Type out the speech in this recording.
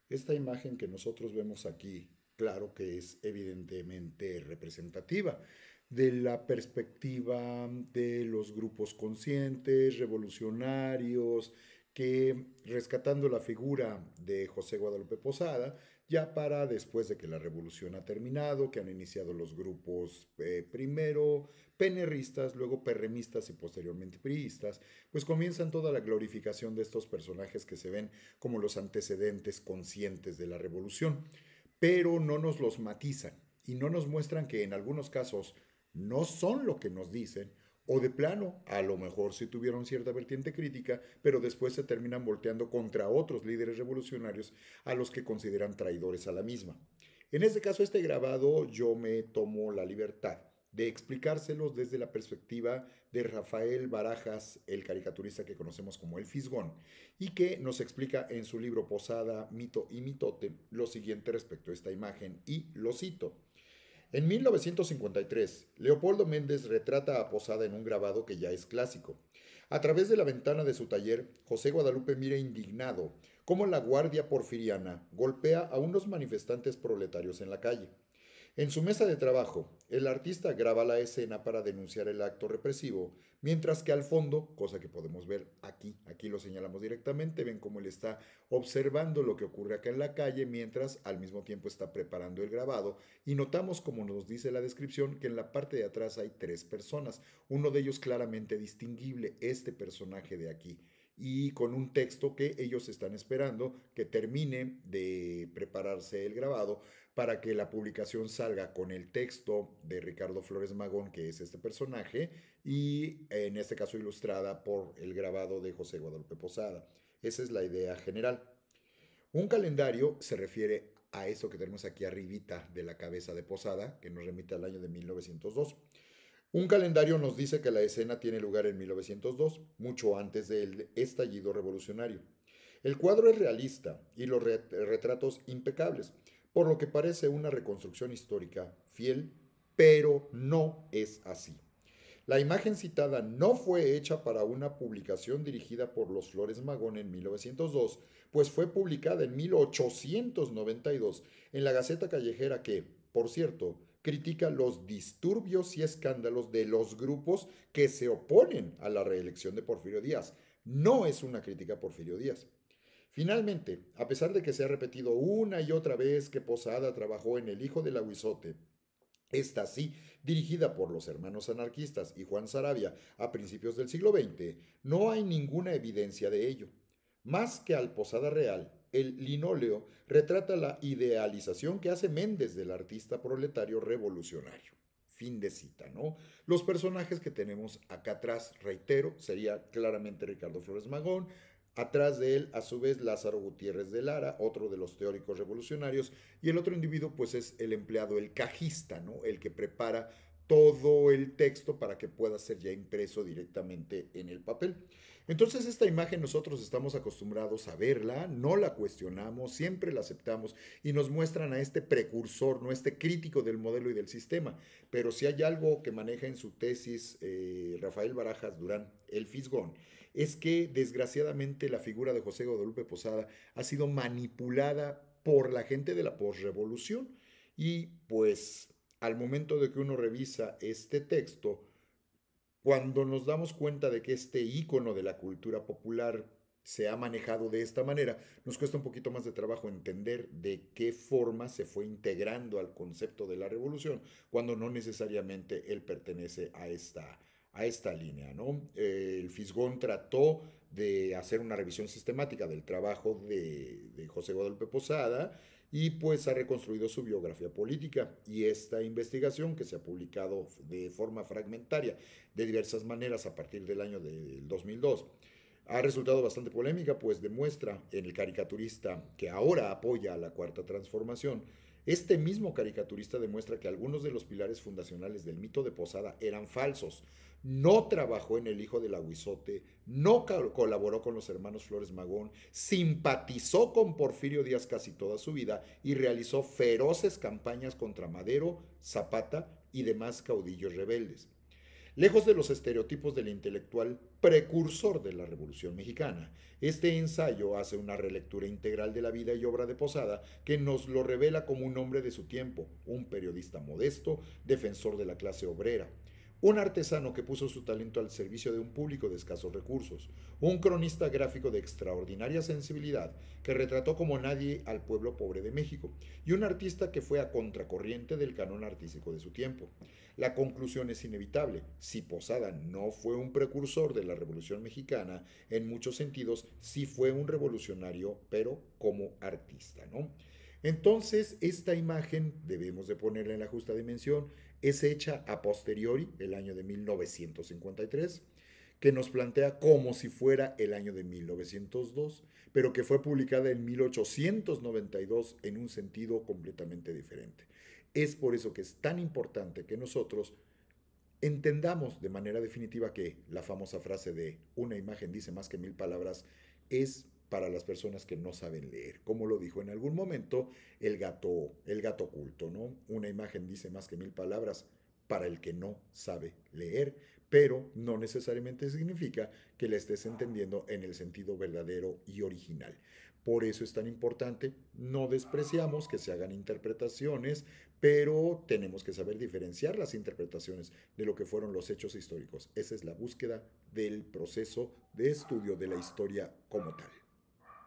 Esta imagen que nosotros vemos aquí, claro que es evidentemente representativa de la perspectiva de los grupos conscientes, revolucionarios, que rescatando la figura de José Guadalupe Posada, ya para después de que la revolución ha terminado, que han iniciado los grupos primero penerristas, luego perremistas y posteriormente priistas, pues comienzan toda la glorificación de estos personajes que se ven como los antecedentes conscientes de la revolución, pero no nos los matizan y no nos muestran que en algunos casos no son lo que nos dicen, o de plano, a lo mejor sí tuvieron cierta vertiente crítica, pero después se terminan volteando contra otros líderes revolucionarios a los que consideran traidores a la misma. En este caso, este grabado yo me tomo la libertad de explicárselos desde la perspectiva de Rafael Barajas, el caricaturista que conocemos como el Fisgón, y que nos explica en su libro Posada, Mito y Mitote lo siguiente respecto a esta imagen, y lo cito. En 1953, Leopoldo Méndez retrata a Posada en un grabado que ya es clásico. A través de la ventana de su taller, José Guadalupe mira indignado cómo la Guardia Porfiriana golpea a unos manifestantes proletarios en la calle. En su mesa de trabajo, el artista graba la escena para denunciar el acto represivo, mientras que al fondo, cosa que podemos ver aquí lo señalamos directamente, ven cómo él está observando lo que ocurre acá en la calle, mientras al mismo tiempo está preparando el grabado, y notamos, como nos dice la descripción, que en la parte de atrás hay tres personas, uno de ellos claramente distinguible, este personaje de aquí, y con un texto que ellos están esperando que termine de prepararse el grabado para que la publicación salga con el texto de Ricardo Flores Magón, que es este personaje, y en este caso ilustrada por el grabado de José Guadalupe Posada. Esa es la idea general. Un calendario se refiere a eso que tenemos aquí arribita de la cabeza de Posada, que nos remite al año de 1902. Un calendario nos dice que la escena tiene lugar en 1902, mucho antes del estallido revolucionario. El cuadro es realista y los retratos impecables, por lo que parece una reconstrucción histórica fiel, pero no es así. La imagen citada no fue hecha para una publicación dirigida por los Flores Magón en 1902, pues fue publicada en 1892 en la Gaceta Callejera que, por cierto, critica los disturbios y escándalos de los grupos que se oponen a la reelección de Porfirio Díaz. No es una crítica a Porfirio Díaz. Finalmente, a pesar de que se ha repetido una y otra vez que Posada trabajó en El Hijo del Aguizote, esta sí, dirigida por los hermanos anarquistas y Juan Sarabia a principios del siglo XX, no hay ninguna evidencia de ello. Más que al Posada real, el linóleo retrata la idealización que hace Méndez del artista proletario revolucionario. Fin de cita, ¿no? Los personajes que tenemos acá atrás, reitero, sería claramente Ricardo Flores Magón, atrás de él, a su vez, Lázaro Gutiérrez de Lara, otro de los teóricos revolucionarios, y el otro individuo, pues, es el empleado, el cajista, ¿no? El que prepara todo el texto para que pueda ser ya impreso directamente en el papel. Entonces, esta imagen nosotros estamos acostumbrados a verla, no la cuestionamos, siempre la aceptamos y nos muestran a este precursor, no este crítico del modelo y del sistema. Pero si hay algo que maneja en su tesis Rafael Barajas Durán, el Fisgón, es que desgraciadamente la figura de José Guadalupe Posada ha sido manipulada por la gente de la posrevolución y pues al momento de que uno revisa este texto, cuando nos damos cuenta de que este ícono de la cultura popular se ha manejado de esta manera, nos cuesta un poquito más de trabajo entender de qué forma se fue integrando al concepto de la revolución, cuando no necesariamente él pertenece a esta línea, ¿no? El Fisgón trató de hacer una revisión sistemática del trabajo de José Guadalupe Posada y pues ha reconstruido su biografía política y esta investigación que se ha publicado de forma fragmentaria de diversas maneras a partir del año del 2002 ha resultado bastante polémica, pues demuestra en el caricaturista que ahora apoya a la Cuarta Transformación, este mismo caricaturista demuestra que algunos de los pilares fundacionales del mito de Posada eran falsos. No trabajó en El Hijo del Aguizote, no colaboró con los hermanos Flores Magón, simpatizó con Porfirio Díaz casi toda su vida y realizó feroces campañas contra Madero, Zapata y demás caudillos rebeldes. Lejos de los estereotipos del intelectual precursor de la Revolución Mexicana, este ensayo hace una relectura integral de la vida y obra de Posada que nos lo revela como un hombre de su tiempo, un periodista modesto, defensor de la clase obrera, un artesano que puso su talento al servicio de un público de escasos recursos, un cronista gráfico de extraordinaria sensibilidad que retrató como nadie al pueblo pobre de México, y un artista que fue a contracorriente del canon artístico de su tiempo. La conclusión es inevitable. Si Posada no fue un precursor de la Revolución Mexicana, en muchos sentidos sí fue un revolucionario, pero como artista, ¿no? Entonces, esta imagen, debemos de ponerla en la justa dimensión, es hecha a posteriori, el año de 1953, que nos plantea como si fuera el año de 1902, pero que fue publicada en 1892 en un sentido completamente diferente. Es por eso que es tan importante que nosotros entendamos de manera definitiva que la famosa frase de una imagen dice más que mil palabras es para las personas que no saben leer. Como lo dijo en algún momento el gato oculto, ¿no? Una imagen dice más que mil palabras para el que no sabe leer, pero no necesariamente significa que la estés entendiendo en el sentido verdadero y original. Por eso es tan importante, no despreciamos que se hagan interpretaciones, pero tenemos que saber diferenciar las interpretaciones de lo que fueron los hechos históricos. Esa es la búsqueda del proceso de estudio de la historia como tal.